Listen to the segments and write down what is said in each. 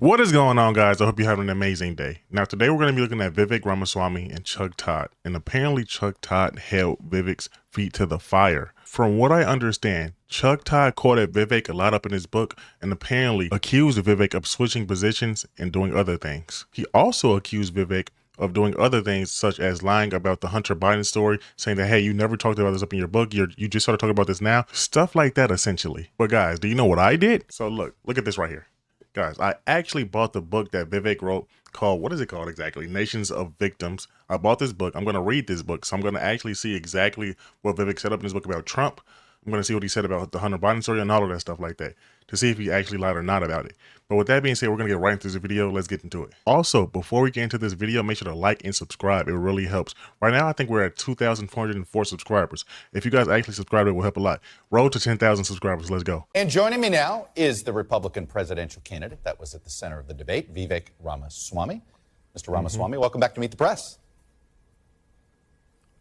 What is going on, guys? I hope you're having an amazing day. Now, today we're going to be looking at Vivek Ramaswamy and Chuck Todd. And apparently Chuck Todd held Vivek's feet to the fire. From what I understand, Chuck Todd quoted Vivek a lot up in his book and apparently accused Vivek of switching positions and doing other things. He also accused Vivek of doing other things such as lying about the Hunter Biden story, saying that, hey, you never talked about this up in your book. You just started talking about this now. Stuff like that, essentially. But guys, do you know what I did? So look at this right here. Guys, I actually bought the book that Vivek wrote called, what is it called exactly? Nations of Victims. I bought this book. I'm going to read this book. So I'm going to actually see exactly what Vivek said up in his book about Trump. I'm going to see what he said about the Hunter Biden story and all of that stuff like that to see if he actually lied or not about it. But with that being said, we're going to get right into this video. Let's get into it. Also, before we get into this video, make sure to like and subscribe. It really helps. Right now, I think we're at 2,404 subscribers. If you guys actually subscribe, it will help a lot. Road to 10,000 subscribers. Let's go. And joining me now is the Republican presidential candidate that was at the center of the debate, Vivek Ramaswamy. Mr. Ramaswamy, welcome back to Meet the Press.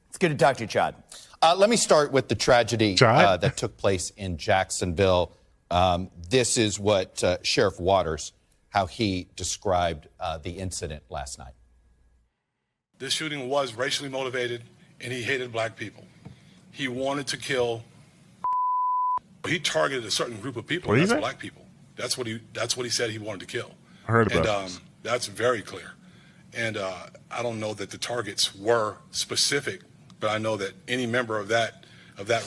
It's good to talk to you, Chad. Let me start with the tragedy that took place in Jacksonville. This is what Sheriff Waters, how he described the incident last night. This shooting was racially motivated, and he hated black people. He wanted to kill. He targeted a certain group of people. That's black people. That's what he said he wanted to kill. I heard about this. That's very clear. And I don't know that the targets were specific, but I know that any member of that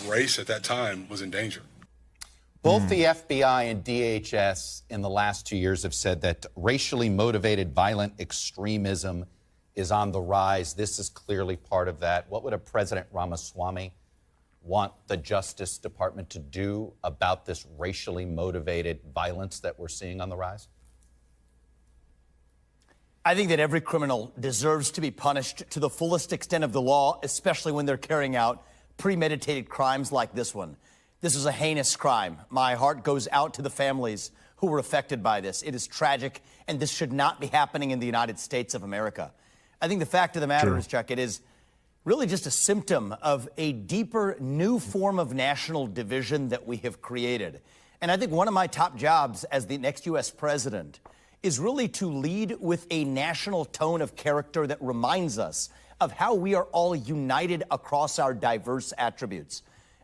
race at that time was in danger. Both the FBI and DHS in the last 2 years have said that racially motivated violent extremism is on the rise. This is clearly part of that. What would a President Ramaswamy want the Justice Department to do about this racially motivated violence that we're seeing on the rise? I think that every criminal deserves to be punished to the fullest extent of the law, especially when they're carrying out premeditated crimes like this one. This is a heinous crime. My heart goes out to the families who were affected by this. It is tragic, and this should not be happening in the United States of America. I think the fact of the matter is, Chuck, it is really just a symptom of a deeper, new form of national division that we have created. And I think one of my top jobs as the next U.S. president is really to lead with a national tone of character that reminds us of how we are all united across our diverse attributes.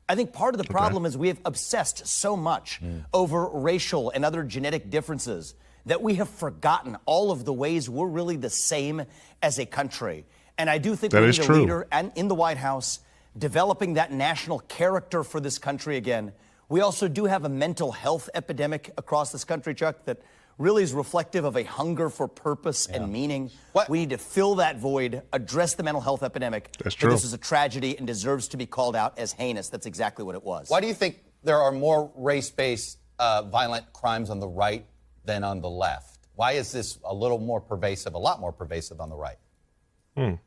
I think part of the problem is we have obsessed so much over racial and other genetic differences that we have forgotten all of the ways we're really the same as a country. And I do think we need a leader and in the White House developing that national character for this country again. We also do have a mental health epidemic across this country, Chuck, that really is reflective of a hunger for purpose and meaning. We need to fill that void, address the mental health epidemic. That's true. This is a tragedy and deserves to be called out as heinous. That's exactly what it was. Why do you think there are more race-based violent crimes on the right than on the left? Why is this a lot more pervasive on the right?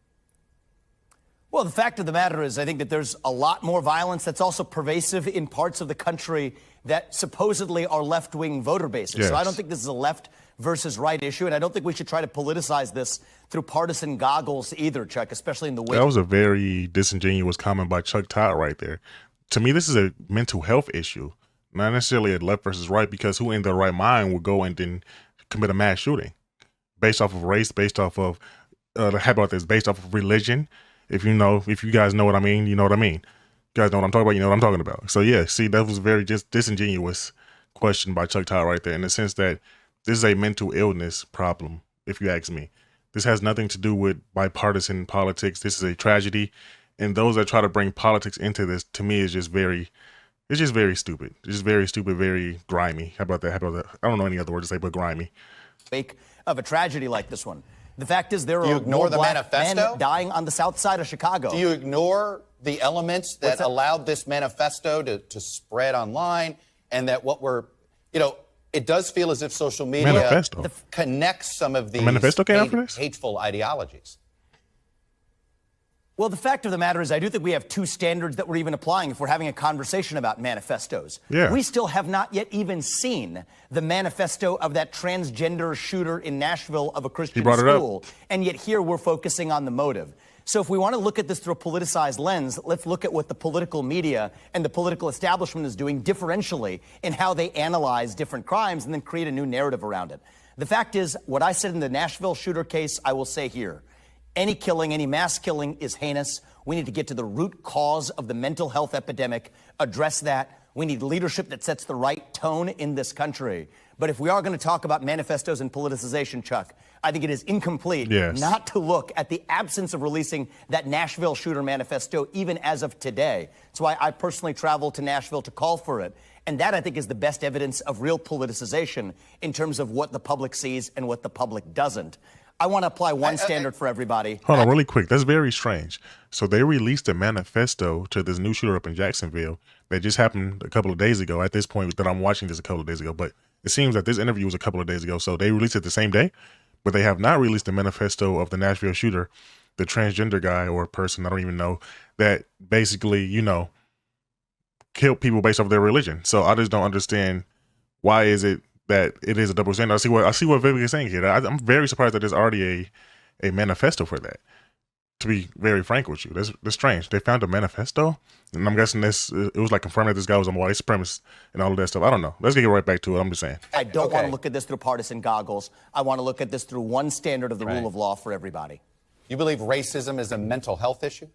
Well, the fact of the matter is I think that there's a lot more violence that's also pervasive in parts of the country that supposedly are left-wing voter bases. So I don't think this is a left versus right issue, and I don't think we should try to politicize this through partisan goggles either, Chuck, especially in the way. That was a very disingenuous comment by Chuck Todd right there. To me, this is a mental health issue, not necessarily a left versus right, because who in their right mind would go and then commit a mass shooting based off of race, based off of, how about this, based off of religion? If you guys know what I mean, you know what I mean. You guys know what I'm talking about, you know what I'm talking about. So yeah, see, that was a very just disingenuous question by Chuck Todd right there, in the sense that this is a mental illness problem, if you ask me. This has nothing to do with bipartisan politics. This is a tragedy. And those that try to bring politics into this, to me, is just very stupid. It's just very stupid, very grimy. How about that? I don't know any other word to say but grimy. Wake of a tragedy like this one. The fact is there are more black men dying on the south side of Chicago. Do you ignore the elements that allowed this manifesto to spread online, and that it does feel as if social media connects some of these hateful ideologies? Well, the fact of the matter is I do think we have two standards that we're even applying if we're having a conversation about manifestos. We still have not yet even seen the manifesto of that transgender shooter in Nashville of a Christian school. And yet here we're focusing on the motive. So if we want to look at this through a politicized lens, let's look at what the political media and the political establishment is doing differentially in how they analyze different crimes and then create a new narrative around it. The fact is, what I said in the Nashville shooter case, I will say here. Any killing, any mass killing is heinous. We need to get to the root cause of the mental health epidemic, address that. We need leadership that sets the right tone in this country. But if we are going to talk about manifestos and politicization, Chuck, I think it is incomplete not to look at the absence of releasing that Nashville shooter manifesto, even as of today. That's why I personally traveled to Nashville to call for it. And that, I think, is the best evidence of real politicization in terms of what the public sees and what the public doesn't. I want to apply one standard for everybody. Hold on, really quick. That's very strange. So they released a manifesto to this new shooter up in Jacksonville that just happened a couple of days ago. At this point that I'm watching this a couple of days ago, but it seems that this interview was a couple of days ago. So they released it the same day, but they have not released the manifesto of the Nashville shooter, the transgender guy or person, I don't even know, that basically, you know, killed people based off their religion. So I just don't understand why is it that it is a double standard. I see what Vivek is saying here. I'm very surprised that there's already a manifesto for that. To be very frank with you, that's strange. They found a manifesto, and I'm guessing it was like confirming that this guy was a white supremacist and all of that stuff. I don't know. Let's get right back to it. I'm just saying. I don't want to look at this through partisan goggles. I want to look at this through one standard of the rule of law for everybody. You believe racism is a mental health issue?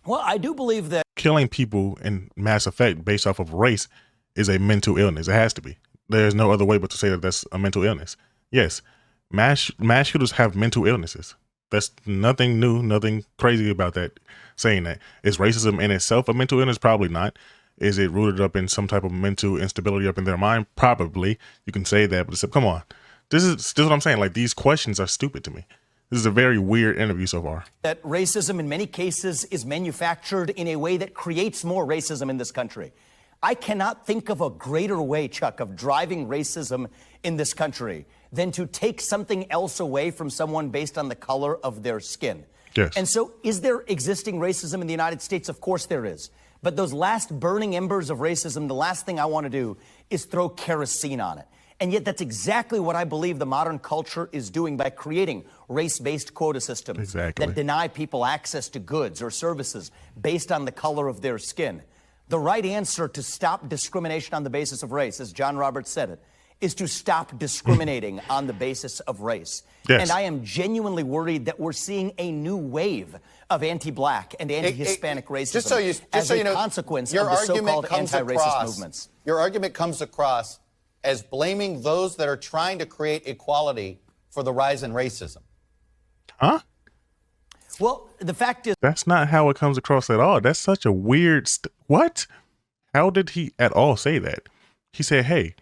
Well, I do believe that killing people in mass effect based off of race is a mental illness. It has to be. There's no other way but to say that that's a mental illness. Yes, mass shooters have mental illnesses. That's nothing new, nothing crazy about that, saying that. Is racism in itself a mental illness? Probably not. Is it rooted up in some type of mental instability up in their mind? Probably. You can say that, but come on. This is what I'm saying. Like, these questions are stupid to me. This is a very weird interview so far. That racism in many cases is manufactured in a way that creates more racism in this country. I cannot think of a greater way, Chuck, of driving racism in this country than to take something else away from someone based on the color of their skin. Yes. And so is there existing racism in the United States? Of course there is. But those last burning embers of racism, the last thing I want to do is throw kerosene on it. And yet that's exactly what I believe the modern culture is doing by creating race-based quota systems that deny people access to goods or services based on the color of their skin. The right answer to stop discrimination on the basis of race, as John Roberts said it, is to stop discriminating on the basis of race. Yes. And I am genuinely worried that we're seeing a new wave of anti-black and anti-Hispanic racism as a consequence of the so-called anti-racist movements. Your argument comes across as blaming those that are trying to create equality for the rise in racism. Huh? Well, the fact is, that's not how it comes across at all. That's such a weird what? How did he at all say that? He said, hey,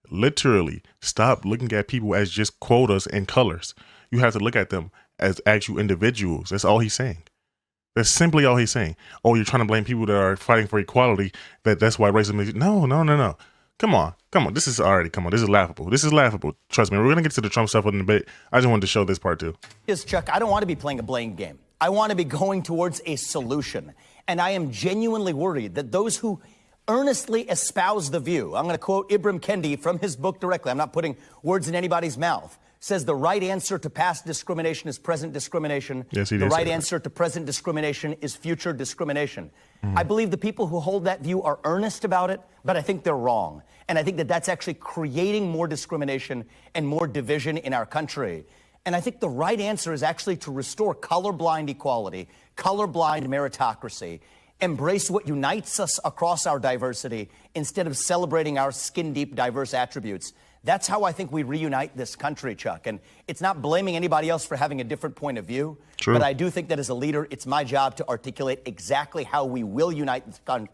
literally stop looking at people as just quotas and colors. You have to look at them as actual individuals. That's all he's saying. That's simply all he's saying. Oh, you're trying to blame people that are fighting for equality. That's why racism is. No. Come on. This is laughable. This is laughable. Trust me. We're going to get to the Trump stuff in a bit. I just wanted to show this part too. Yes, Chuck, I don't want to be playing a blame game. I want to be going towards a solution. And I am genuinely worried that those who earnestly espouse the view, I'm going to quote Ibram Kendi from his book directly, I'm not putting words in anybody's mouth, says the right answer to past discrimination is present discrimination. Yes, he the did right say that. answer to present discrimination is future discrimination. I believe the people who hold that view are earnest about it, but I think they're wrong. And I think that that's actually creating more discrimination and more division in our country. And I think the right answer is actually to restore colorblind equality, colorblind meritocracy, embrace what unites us across our diversity instead of celebrating our skin-deep diverse attributes. That's how I think we reunite this country, Chuck. And it's not blaming anybody else for having a different point of view. True. But I do think that as a leader, it's my job to articulate exactly how we will unite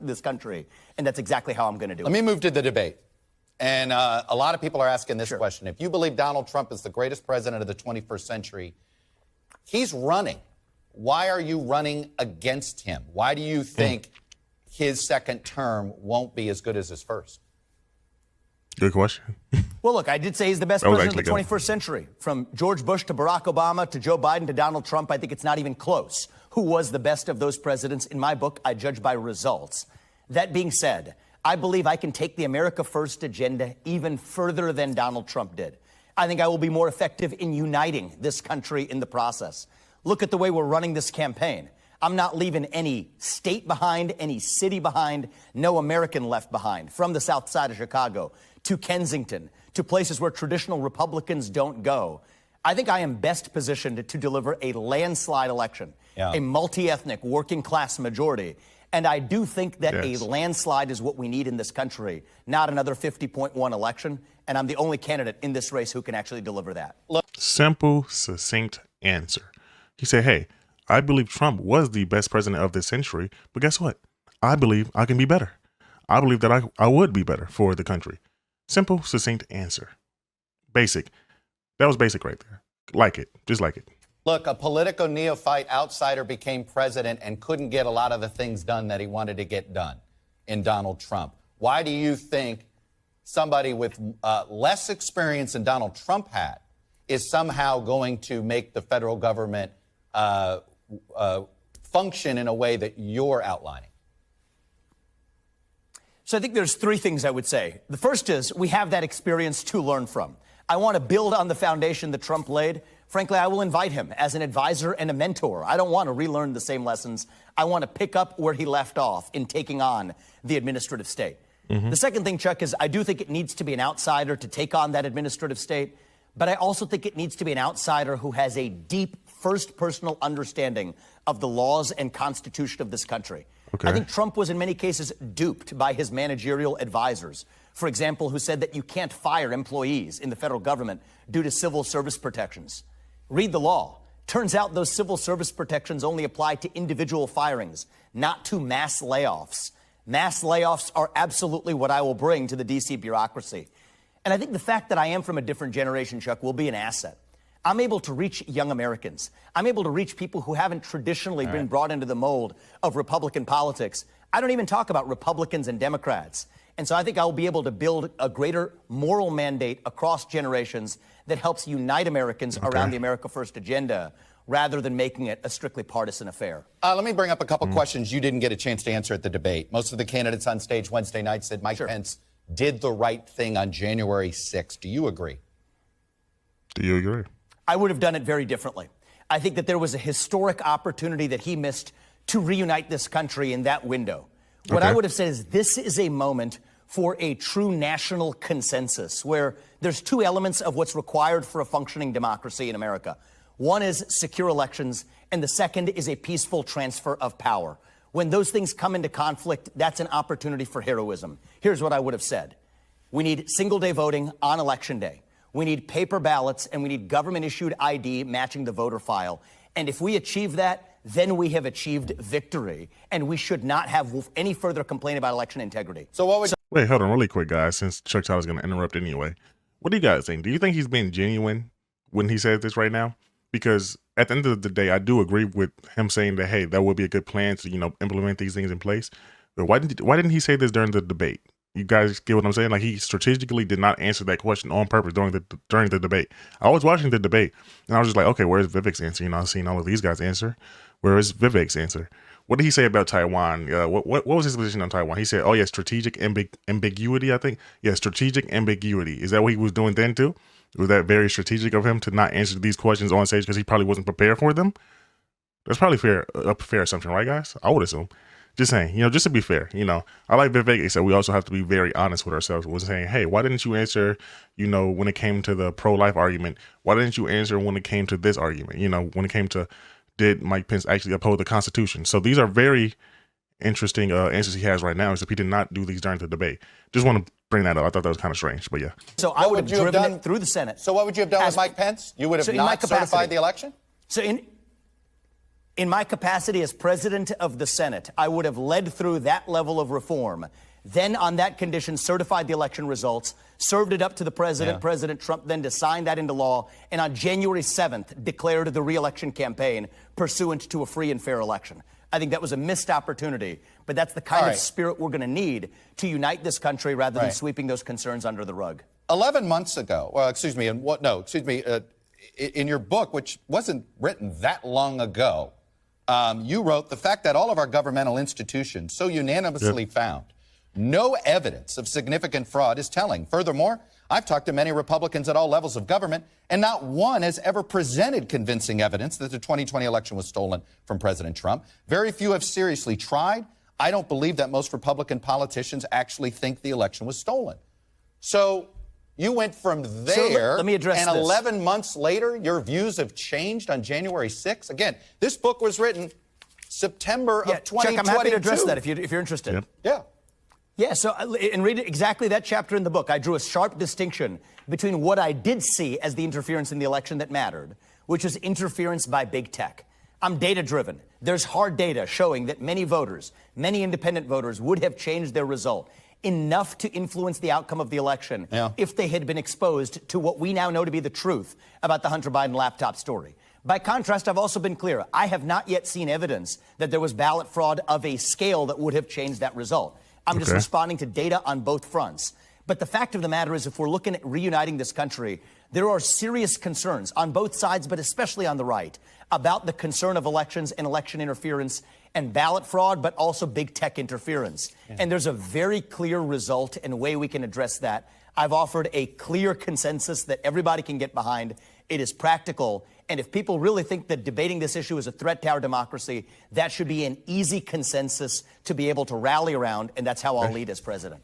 this country. And that's exactly how I'm going to do it. Let me move to the debate. And a lot of people are asking this question. If you believe Donald Trump is the greatest president of the 21st century, he's running. Why are you running against him? Why do you think his second term won't be as good as his first? Good question. Well, look, I did say he's the best president of the 21st century. From George Bush to Barack Obama to Joe Biden to Donald Trump, I think it's not even close. Who was the best of those presidents? In my book, I judge by results. That being said, I believe I can take the America First agenda even further than Donald Trump did. I think I will be more effective in uniting this country in the process. Look at the way we're running this campaign. I'm not leaving any state behind, any city behind, no American left behind, from the south side of Chicago to Kensington, to places where traditional Republicans don't go. I think I am best positioned to deliver a landslide election, a multi-ethnic working class majority. And I do think that a landslide is what we need in this country, not another 50.1 election. And I'm the only candidate in this race who can actually deliver that. Simple, succinct answer. He said, hey, I believe Trump was the best president of this century, but guess what? I believe I can be better. I believe that I would be better for the country. Simple, succinct answer. Basic. That was basic right there. Like it. Just like it. Look, a Politico neophyte outsider became president and couldn't get a lot of the things done that he wanted to get done in Donald Trump. Why do you think somebody with less experience than Donald Trump had is somehow going to make the federal government function in a way that you're outlining? So I think there's three things I would say. The first is we have that experience to learn from. I want to build on the foundation that Trump laid. Frankly, I will invite him as an advisor and a mentor. I don't want to relearn the same lessons. I want to pick up where he left off in taking on the administrative state. The second thing, Chuck, is I do think it needs to be an outsider to take on that administrative state, but I also think it needs to be an outsider who has a deep first personal understanding of the laws and constitution of this country. I think Trump was in many cases duped by his managerial advisors, for example, who said that you can't fire employees in the federal government due to civil service protections. Read the law. Turns out those civil service protections only apply to individual firings, not to mass layoffs. Mass layoffs are absolutely what I will bring to the D.C. bureaucracy. And I think the fact that I am from a different generation, Chuck, will be an asset. I'm able to reach young Americans. I'm able to reach people who haven't traditionally been brought into the mold of Republican politics. I don't even talk about Republicans and Democrats. And so I think I'll be able to build a greater moral mandate across generations that helps unite Americans around the America First agenda rather than making it a strictly partisan affair. Let me bring up a couple questions you didn't get a chance to answer at the debate. Most of the candidates on stage Wednesday night said Mike Pence did the right thing on January 6th. Do you agree? Do you agree? I would have done it very differently. I think that there was a historic opportunity that he missed to reunite this country in that window. What I would have said is this is a moment for a true national consensus where there's two elements of what's required for a functioning democracy in America. One is secure elections, and the second is a peaceful transfer of power. When those things come into conflict, that's an opportunity for heroism. Here's what I would have said. We need single-day voting on Election Day. We need paper ballots, and we need government-issued ID matching the voter file. And if we achieve that, then we have achieved victory, and we should not have any further complaint about election integrity. So what would Wait, hold on really quick, guys, since Chuck Todd is going to interrupt anyway. What do you guys think? Do you think he's being genuine when he says this right now? Because at the end of the day, I do agree with him saying that, hey, that would be a good plan to, implement these things in place. But why didn't he say this during the debate? You guys get what I'm saying? Like, he strategically did not answer that question on purpose during the debate. I was watching the debate, and I was just like, okay, where's Vivek's answer? I've seen all of these guys answer. Where is Vivek's answer? What did he say about Taiwan? What was his position on Taiwan? He said, oh, yeah, strategic ambiguity, I think. Yeah, strategic ambiguity. Is that what he was doing then, too? Was that very strategic of him to not answer these questions on stage because he probably wasn't prepared for them? That's probably a fair assumption, right, guys? I would assume. Just saying, just to be fair, I like Vivek. He said we also have to be very honest with ourselves. We're saying, hey, why didn't you answer, when it came to the pro-life argument? Why didn't you answer when it came to this argument? When it came to, did Mike Pence actually uphold the Constitution? So these are very interesting answers he has right now, except he did not do these during the debate. Just want to bring that up. I thought that was kind of strange, but yeah. So I would have driven it through the Senate. So what would you have done with Mike Pence? You would have not certified the election? So in my capacity as president of the Senate, I would have led through that level of reform. Then on that condition, certified the election results, served it up to the president, President Trump, then to sign that into law, and on January 7th, declared the re-election campaign pursuant to a free and fair election. I think that was a missed opportunity, but that's the kind of spirit we're going to need to unite this country rather than sweeping those concerns under the rug. 11 months ago, in your book, which wasn't written that long ago, you wrote, the fact that all of our governmental institutions so unanimously found no evidence of significant fraud is telling. Furthermore, I've talked to many Republicans at all levels of government, and not one has ever presented convincing evidence that the 2020 election was stolen from President Trump. Very few have seriously tried. I don't believe that most Republican politicians actually think the election was stolen. So you went from there, let me address and this. 11 months later, your views have changed on January 6th. Again, this book was written September of 2022. Chuck, I'm happy to address that if you're interested. Yep. Yeah. Yeah, so, and read exactly that chapter in the book. I drew a sharp distinction between what I did see as the interference in the election that mattered, which was interference by big tech. I'm data-driven. There's hard data showing that many voters, many independent voters, would have changed their result enough to influence the outcome of the election if they had been exposed to what we now know to be the truth about the Hunter Biden laptop story. By contrast, I've also been clear. I have not yet seen evidence that there was ballot fraud of a scale that would have changed that result. I'm just responding to data on both fronts. But the fact of the matter is, if we're looking at reuniting this country, there are serious concerns on both sides, but especially on the right, about the concern of elections and election interference and ballot fraud, but also big tech interference. And there's a very clear result and way we can address that. I've offered a clear consensus that everybody can get behind. It is practical. And if people really think that debating this issue is a threat to our democracy, that should be an easy consensus to be able to rally around. And that's how I'll lead as president.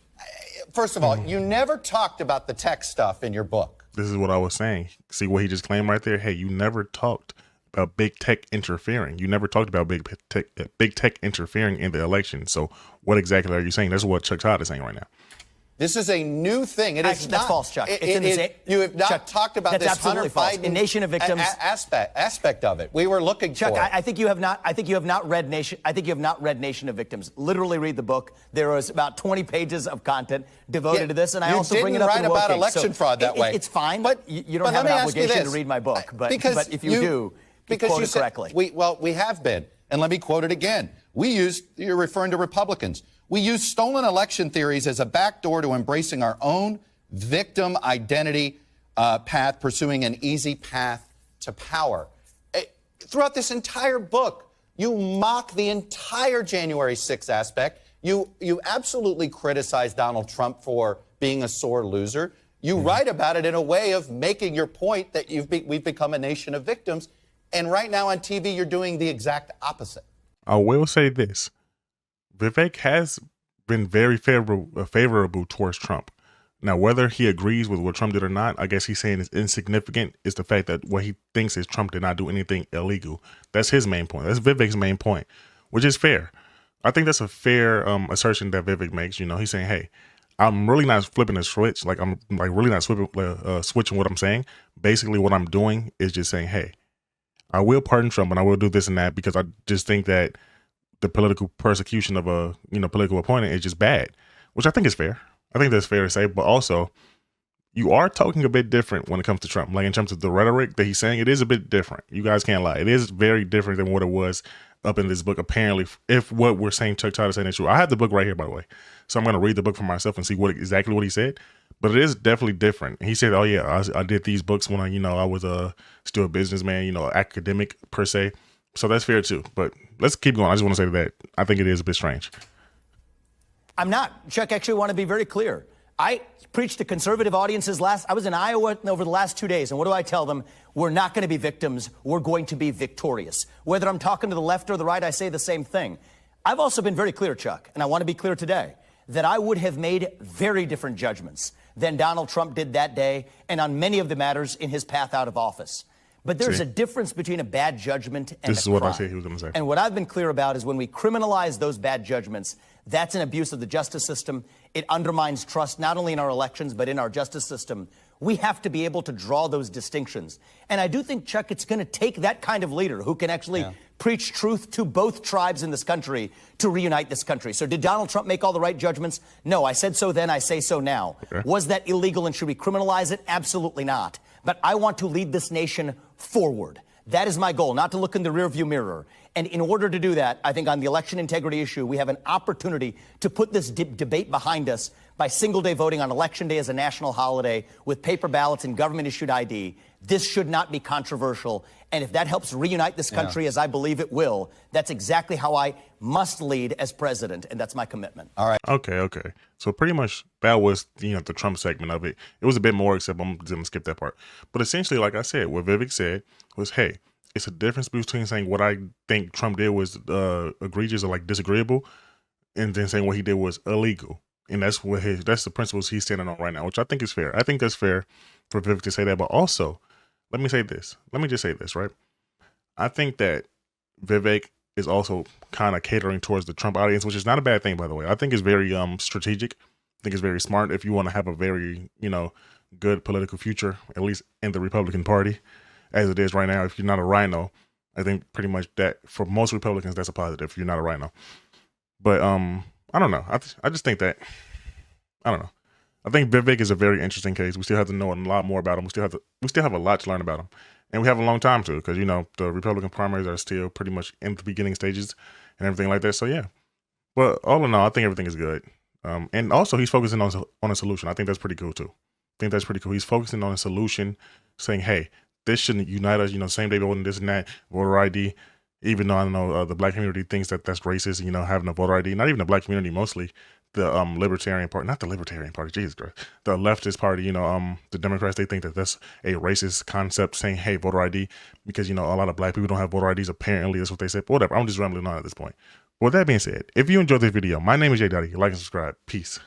First of all, you never talked about the tech stuff in your book. This is what I was saying. See what he just claimed right there? Hey, you never talked about big tech interfering. You never talked about big tech interfering in the election. So what exactly are you saying? That's what Chuck Todd is saying right now. This is a new thing. It is that's false, Chuck. You have not Chuck, talked about that's this absolutely Hunter false. Biden In Nation of Victims aspect of it. We were looking Chuck, for it. I think you have not. I think you have not read Nation. I think you have not read Nation of Victims. Literally read the book. There was about 20 pages of content devoted to this, and I also bring it up in You didn't write about Woke Inc. election fraud that way. It's fine, but you don't have an obligation to read my book. But if you do, quote it correctly. We have been, and let me quote it again. You're referring to Republicans. We use stolen election theories as a backdoor to embracing our own victim identity path, pursuing an easy path to power. Throughout this entire book, you mock the entire January 6th aspect. You absolutely criticize Donald Trump for being a sore loser. You write about it in a way of making your point that we've become a nation of victims. And right now on TV, you're doing the exact opposite. I will say this. Vivek has been very favorable towards Trump. Now, whether he agrees with what Trump did or not, I guess he's saying is insignificant is the fact that what he thinks is Trump did not do anything illegal. That's his main point. That's Vivek's main point, which is fair. I think that's a fair assertion that Vivek makes. You know, he's saying, hey, I'm really not flipping a switch. Like, I'm like really not switching what I'm saying. Basically, what I'm doing is just saying, hey, I will pardon Trump and I will do this and that because I just think that the political persecution of a political opponent is just bad, which I think is fair. I think that's fair to say, but also you are talking a bit different when it comes to Trump. Like in terms of the rhetoric that he's saying, it is a bit different. You guys can't lie. It is very different than what it was up in this book. Apparently, if what we're saying, Chuck Todd is saying is true. I have the book right here, by the way. So I'm going to read the book for myself and see exactly what he said. But it is definitely different. He said, oh yeah, I did these books when I was still a businessman, academic per se. So that's fair too. But let's keep going. I just want to say that I think it is a bit strange. I'm not. Chuck, actually want to be very clear. I preached to conservative audiences I was in Iowa over the last 2 days, and what do I tell them? We're not going to be victims. We're going to be victorious. Whether I'm talking to the left or the right, I say the same thing. I've also been very clear, Chuck, and I want to be clear today, that I would have made very different judgments than Donald Trump did that day and on many of the matters in his path out of office. But there's a difference between a bad judgment and a crime. This is what I said he was going to say. And what I've been clear about is when we criminalize those bad judgments, that's an abuse of the justice system. It undermines trust not only in our elections, but in our justice system. We have to be able to draw those distinctions. And I do think, Chuck, it's going to take that kind of leader who can actually preach truth to both tribes in this country to reunite this country. So did Donald Trump make all the right judgments? No, I said so then, I say so now. Okay. Was that illegal and should we criminalize it? Absolutely not. But I want to lead this nation forward. That is my goal, not to look in the rearview mirror. And in order to do that, I think on the election integrity issue, we have an opportunity to put this debate behind us by single-day voting on Election Day as a national holiday with paper ballots and government-issued ID. This should not be controversial. And if that helps reunite this country, as I believe it will, that's exactly how I must lead as president, and that's my commitment. All right. Okay. So pretty much that was, the Trump segment of it. It was a bit more, except I'm going to skip that part. But essentially, like I said, what Vivek said was, hey, it's a difference between saying what I think Trump did was egregious or like disagreeable and then saying what he did was illegal. And that's the principles he's standing on right now, which I think is fair. I think that's fair for Vivek to say that. But also, let me just say this, right? I think that Vivek is also kind of catering towards the Trump audience, which is not a bad thing, by the way. I think it's very strategic. I think it's very smart if you want to have a very, good political future, at least in the Republican Party, as it is right now. If you're not a rhino, I think pretty much that for most Republicans, that's a positive if you're not a rhino. But I don't know. I just think that, I don't know. I think Vivek is a very interesting case. We still have to know a lot more about him. We still have a lot to learn about him. And we have a long time to, because, the Republican primaries are still pretty much in the beginning stages and everything like that. So, yeah. But all in all, I think everything is good. And also, he's focusing on a solution. I think that's pretty cool, too. I think that's pretty cool. He's focusing on a solution, saying, hey, this shouldn't unite us, same day voting, this and that, voter ID. Even though I know the black community thinks that that's racist, having a voter ID. Not even the black community, mostly the Libertarian Party, not the Libertarian Party, Jesus Christ, the leftist party, the Democrats, they think that that's a racist concept, saying, hey, voter ID, because, a lot of black people don't have voter IDs, apparently, that's what they said. But whatever, I'm just rambling on at this point. With that being said, if you enjoyed this video, my name is yedotti. Like and subscribe. Peace.